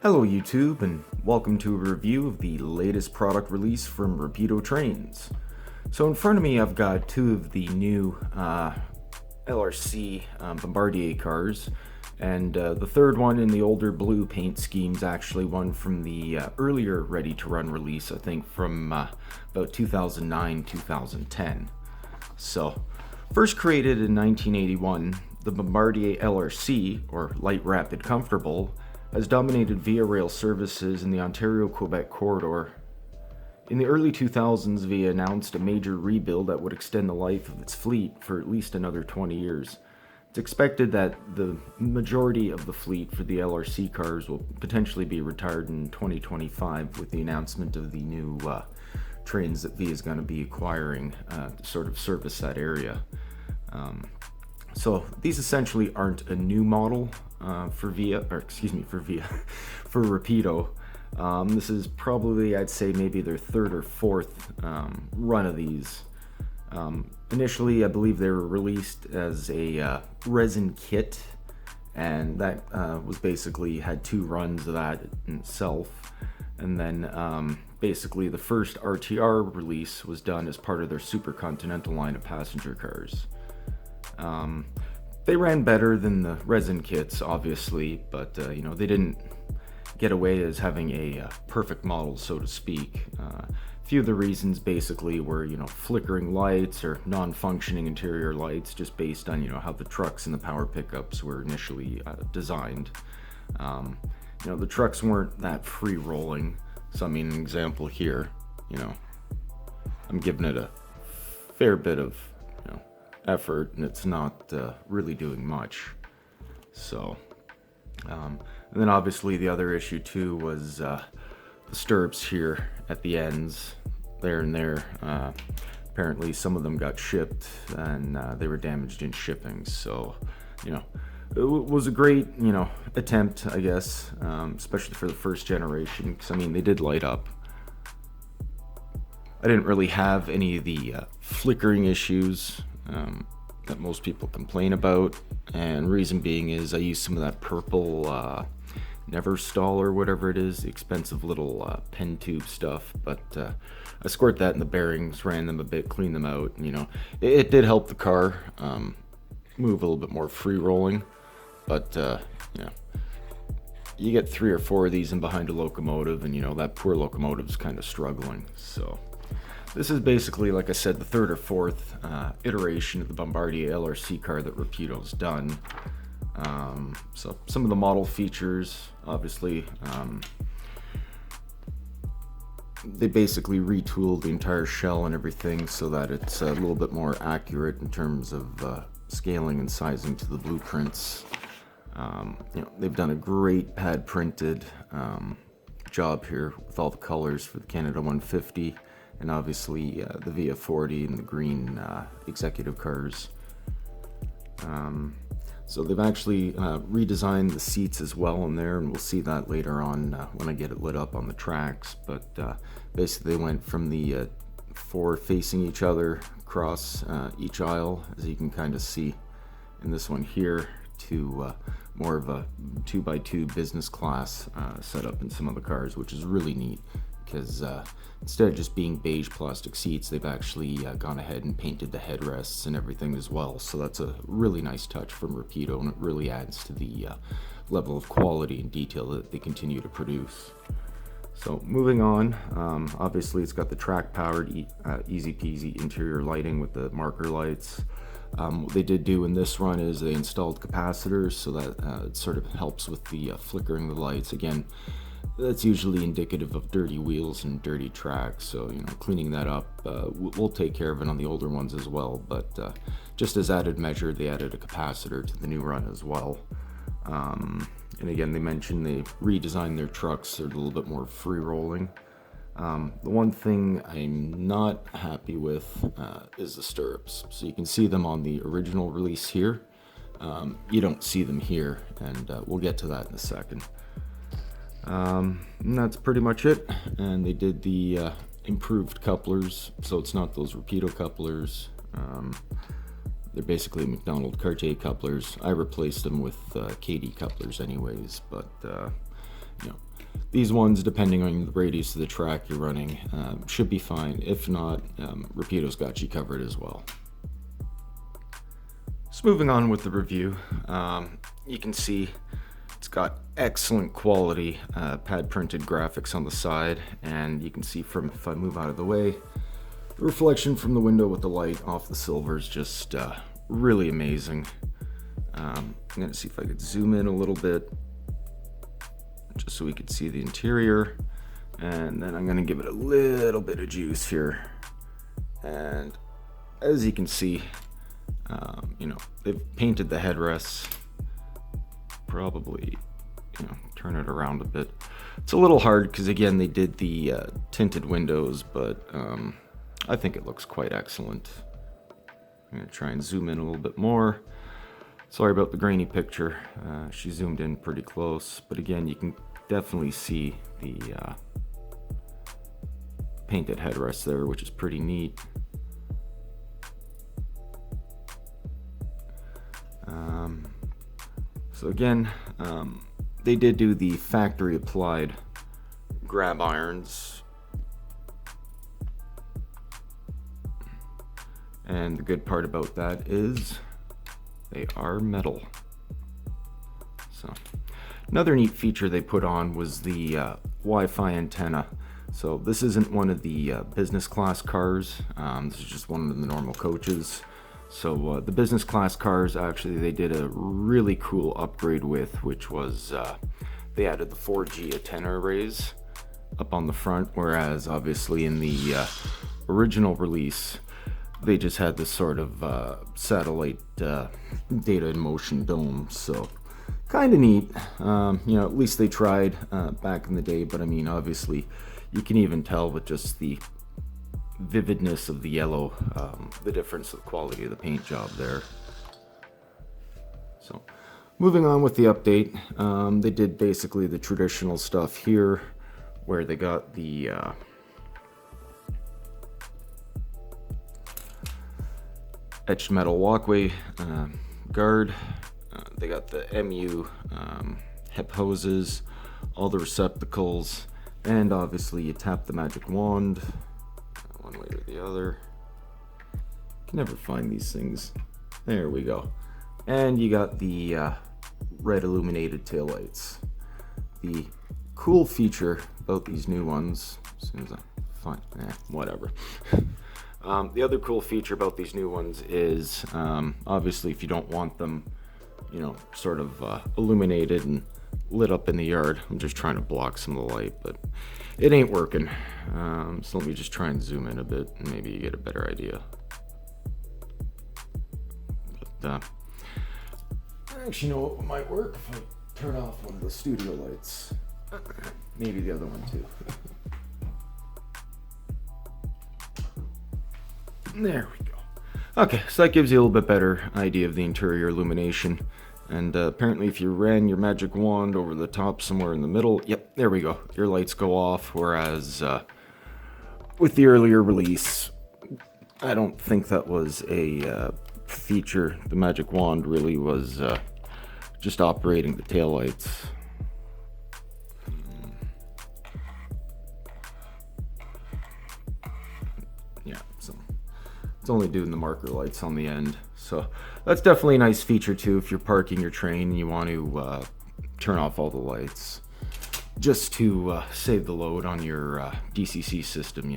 Hello YouTube, and welcome to a review of the latest product release from Rapido Trains. So in front of me I've got two of the new LRC Bombardier cars, and the third one in the older blue paint scheme is actually one from the earlier Ready to Run release, I think from about 2009-2010. So, first created in 1981, the Bombardier LRC, or Light Rapid Comfortable, has dominated Via Rail services in the Ontario-Quebec corridor. In the early 2000s, Via announced a major rebuild that would extend the life of its fleet for at least another 20 years. It's expected that the majority of the fleet for the LRC cars will potentially be retired in 2025 with the announcement of the new trains that Via is going to be acquiring to sort of service that area. So these essentially aren't a new model for Rapido. This is probably, I'd say, maybe their third or fourth run of these. Initially, I believe they were released as a resin kit, and that was basically had two runs of that in itself. And then basically the first RTR release was done as part of their Super Continental line of passenger cars. They ran better than the resin kits, obviously, but they didn't get away as having a perfect model, so to speak. A few of the reasons basically were, flickering lights or non-functioning interior lights, just based on, how the trucks and the power pickups were initially designed. The trucks weren't that free-rolling. So, an example here, I'm giving it a fair bit of effort, and it's not really doing much. So, and then obviously the other issue too was the stirrups here at the ends, there and there. Apparently some of them got shipped and they were damaged in shipping. So, it was a great, attempt, I guess, especially for the first generation, because they did light up. I didn't really have any of the flickering issues that most people complain about, and reason being is I used some of that purple Neverstall or whatever it is, the expensive little pen tube stuff, but I squirt that in the bearings, ran them a bit, cleaned them out, and, it did help the car move a little bit more free rolling, but you get 3 or 4 of these in behind a locomotive, and that poor locomotive's kind of struggling. So this is basically, like I said, the third or fourth iteration of the Bombardier LRC car that Rapido's done. So some of the model features, obviously, they basically retooled the entire shell and everything so that it's a little bit more accurate in terms of scaling and sizing to the blueprints. They've done a great pad printed job here with all the colors for the Canada 150. And obviously the Via 40 and the green executive cars. So they've actually redesigned the seats as well in there, and we'll see that later on when I get it lit up on the tracks. But basically they went from the 4 facing each other across each aisle, as you can kind of see in this one here, to more of a 2x2 business class setup in some of the cars, which is really neat. Because instead of just being beige plastic seats, they've actually gone ahead and painted the headrests and everything as well. So that's a really nice touch from Rapido, and it really adds to the level of quality and detail that they continue to produce. So moving on, obviously it's got the track-powered, easy peasy interior lighting with the marker lights. What they did do in this run is they installed capacitors, so that it sort of helps with the flickering of the lights. Again, that's usually indicative of dirty wheels and dirty tracks, so cleaning that up, we'll take care of it on the older ones as well. But just as added measure, they added a capacitor to the new run as well. And again, they mentioned they redesigned their trucks; they're a little bit more free rolling. The one thing I'm not happy with is the stirrups. So you can see them on the original release here. You don't see them here, and we'll get to that in a second. And that's pretty much it. And they did the improved couplers, so it's not those Rapido couplers. They're basically McDonald Cartier couplers. I replaced them with KD couplers anyways, but these ones, depending on the radius of the track you're running, should be fine. If not, Rapido's got you covered as well. So moving on with the review, you can see it's got excellent quality pad printed graphics on the side, and you can see from, if I move out of the way, the reflection from the window with the light off the silver is just really amazing. I'm going to see if I could zoom in a little bit just so we could see the interior, and then I'm going to give it a little bit of juice here. And as you can see, they've painted the headrests. Probably, turn it around a bit. It's a little hard because, again, they did the tinted windows, but I think it looks quite excellent. I'm going to try and zoom in a little bit more. Sorry about the grainy picture. She zoomed in pretty close, but again, you can definitely see the painted headrest there, which is pretty neat. So again, they did do the factory applied grab irons. And the good part about that is they are metal. So another neat feature they put on was the Wi-Fi antenna. So this isn't one of the business class cars. This is just one of the normal coaches. So the business class cars, actually, they did a really cool upgrade with, which was they added the 4G antenna arrays up on the front, whereas obviously in the original release, they just had this sort of satellite data in motion dome. So kind of neat. At least they tried back in the day, but I mean, obviously, you can even tell with just the vividness of the yellow, the difference of the quality of the paint job there. So moving on with the update, they did basically the traditional stuff here, where they got the etched metal walkway guard, they got the MU hip hoses, all the receptacles, and obviously you tap the magic wand one way or the other. Can never find these things. There we go. And you got the red illuminated taillights. The cool feature about these new ones, as soon as I find, whatever. The other cool feature about these new ones is, obviously, if you don't want them, sort of illuminated and lit up in the yard. I'm just trying to block some of the light, but it ain't working. So let me just try and zoom in a bit, and maybe you get a better idea. But I actually know what might work if I turn off one of the studio lights. Maybe the other one too. There we go. Okay, so that gives you a little bit better idea of the interior illumination. And apparently if you ran your magic wand over the top somewhere in the middle, yep, there we go. Your lights go off, whereas with the earlier release, I don't think that was a feature. The magic wand really was just operating the taillights. Yeah, so it's only doing the marker lights on the end. So that's definitely a nice feature too if you're parking your train and you want to turn off all the lights, just to save the load on your DCC system,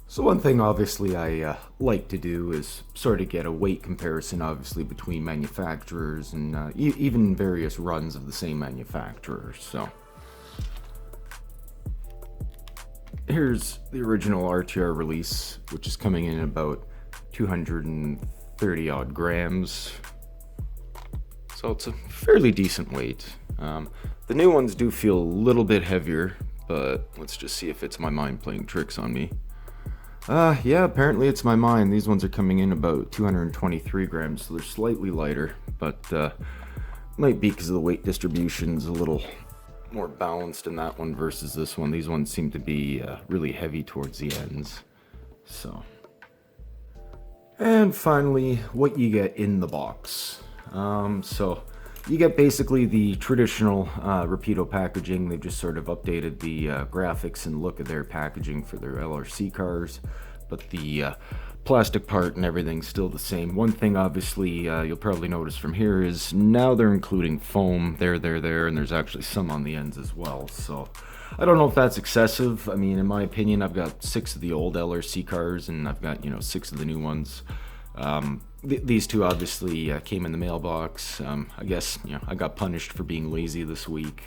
So one thing obviously I like to do is sort of get a weight comparison, obviously, between manufacturers and even various runs of the same manufacturer. So here's the original RTR release, which is coming in about 230 odd grams. So it's a fairly decent weight. The new ones do feel a little bit heavier, but let's just see if it's my mind playing tricks on me. Yeah, apparently it's my mind. These ones are coming in about 223 grams, so they're slightly lighter, but might be because of the weight distribution's a little more balanced in that one versus this one. These ones seem to be really heavy towards the ends. So, and finally, what you get in the box. So you get basically the traditional Rapido packaging. They've just sort of updated the graphics and look of their packaging for their LRC cars, but the plastic part and everything's still the same. One thing, obviously, you'll probably notice from here is now they're including foam there, and there's actually some on the ends as well. So I don't know if that's excessive. I mean, in my opinion, I've got 6 of the old LRC cars, and I've got 6 of the new ones. These two obviously came in the mailbox. I guess I got punished for being lazy this week.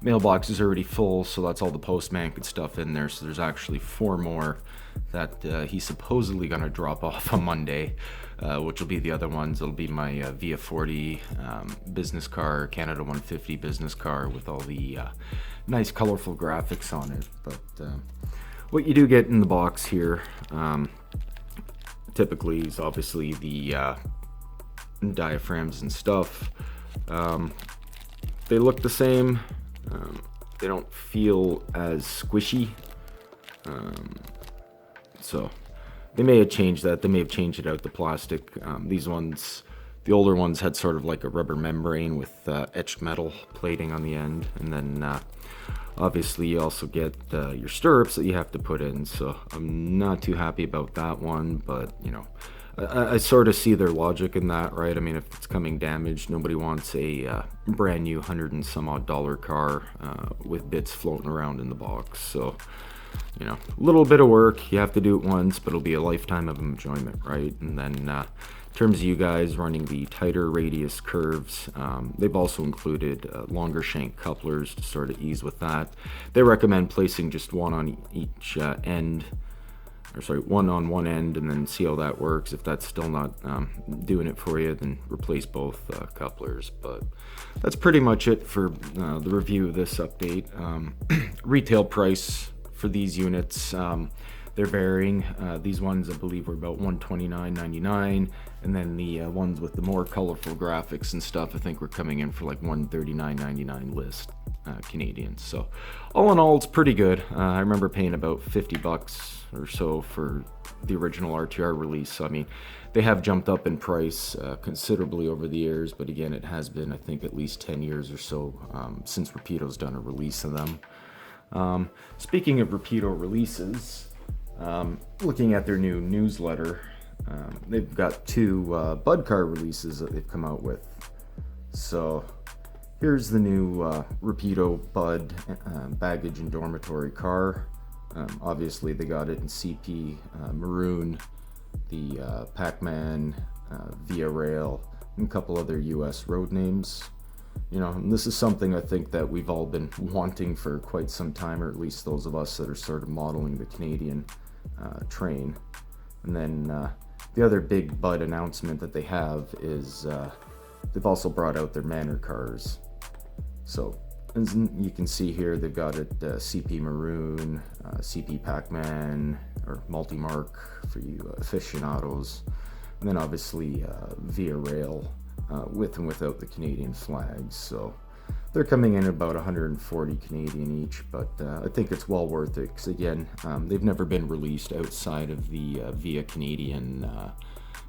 Mailbox is already full, so that's all the postman could stuff in there. So there's actually 4 more that he's supposedly gonna drop off on Monday, which will be the other ones. It'll be my Via 40 business car, Canada 150 business car with all the nice colorful graphics on it. But what you do get in the box here, typically, is obviously the diaphragms and stuff. They look the same. They don't feel as squishy. So they may have changed that. They may have changed it out, the plastic. These ones, the older ones, had sort of like a rubber membrane with etched metal plating on the end. And then obviously you also get your stirrups that you have to put in. So I'm not too happy about that one, but I sort of see their logic in that, right? I mean, if it's coming damaged, nobody wants a brand new $100 and some odd car with bits floating around in the box. So a little bit of work. You have to do it once, but it'll be a lifetime of enjoyment, right? And then in terms of you guys running the tighter radius curves, they've also included longer shank couplers to sort of ease with that. They recommend placing just one on each end, or sorry, one on one end, and then see how that works. If that's still not doing it for you, then replace both couplers. But that's pretty much it for the review of this update. Retail price for these units, they're varying. These ones, I believe, were about $129.99, and then the ones with the more colorful graphics and stuff, I think, were coming in for like $139.99 list Canadian. So all in all, it's pretty good. I remember paying about $50 or so for the original RTR release. So I mean, they have jumped up in price considerably over the years, but again, it has been, I think, at least 10 years or so since Rapido's done a release of them. Speaking of Rapido releases, looking at their new newsletter, they've got 2 Bud car releases that they've come out with. So here's the new Rapido Bud baggage and dormitory car. Obviously they got it in CP maroon, the Pac-Man, Via Rail, and a couple other US road names. And this is something I think that we've all been wanting for quite some time, or at least those of us that are sort of modeling the Canadian train. And then the other big Bud announcement that they have is they've also brought out their Manor Cars. So as you can see here, they've got it CP Maroon, CP Pac-Man, or Multi-Mark for you aficionados, and then obviously Via Rail, with and without the Canadian flags. So they're coming in about 140 Canadian each, but I think it's well worth it, because again, they've never been released outside of the Via Canadian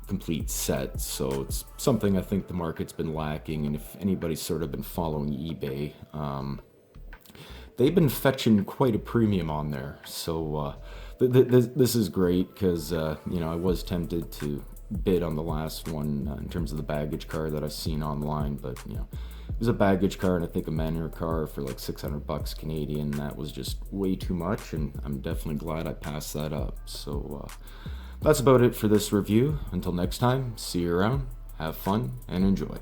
complete set, so it's something I think the market's been lacking. And if anybody's sort of been following eBay, they've been fetching quite a premium on there. So this is great, because I was tempted to bid on the last one in terms of the baggage car that I've seen online, but it was a baggage car, and I think a Manor car for like $600 Canadian. That was just way too much, and I'm definitely glad I passed that up. So that's about it for this review. Until next time, see you around, have fun, and enjoy.